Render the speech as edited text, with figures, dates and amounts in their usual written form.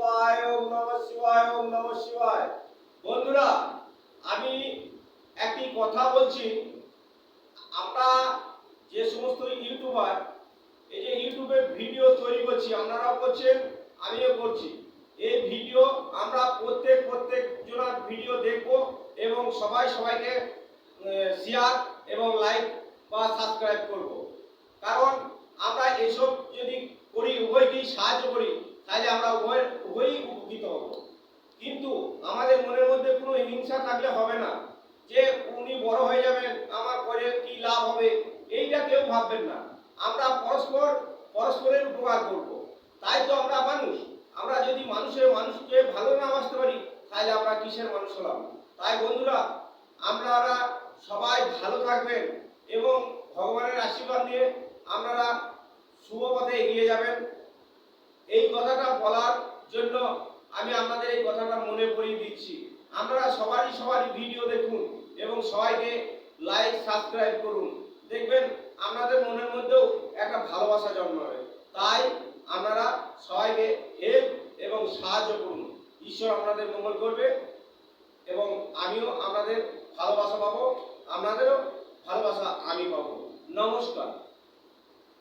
শিবায়, ওম নমঃ শিবায়, ওম নমঃ শিবায়। বন্ধুরা, আমি একটি কথা বলছি। আমরা যে সমস্ত ইউটিউবার এই যে ইউটিউবে ভিডিও তৈরি করছি, আপনারাও করছেন, আমিও করছি। এই ভিডিও আমরা প্রত্যেক জনের ভিডিও দেখব এবং সবাইকে শেয়ার এবং লাইক বা সাবস্ক্রাইব করব। কারণ আমরা এসব যদি করি, উভয়কেই সাহায্য করি, তাহলে আমরা উভয়ই উপকৃত হব। কিন্তু আমাদের মনের মধ্যে কোনো হিংসা থাকলে হবে না, যে উনি বড় হয়ে যাবেন, আমার করে কি লাভ হবে, এইটা কেউ ভাববেন না। আমরা পরস্পরের উপকার করব। তাই তো আমরা মানুষ। আমরা যদি মানুষকে ভালো না বাসতে পারি, তাহলে আমরা কিসের মানুষ হলাম? তাই বন্ধুরা, আপনারা সবাই ভালো থাকবেন এবং ভগবানের আশীর্বাদ নিয়ে আপনারা শুভ পথে এগিয়ে যাবেন। এই কথাটা বলার জন্য আমি আপনাদের এই কথাটা মনে করিয়ে দিচ্ছি। আপনারা সবারই ভিডিও দেখুন এবং সবাইকে লাইক সাবস্ক্রাইব করুন। দেখবেন আপনাদের মনের মধ্যেও একটা ভালোবাসা জন্মাবে। তাই আপনারা সবাইকে হেল্প এবং সাহায্য করুন। ঈশ্বর আপনাদের মঙ্গল করবে এবং আমিও আপনাদের ভালোবাসা পাবো, আপনাদেরও ভালোবাসা আমি পাবো। নমস্কার।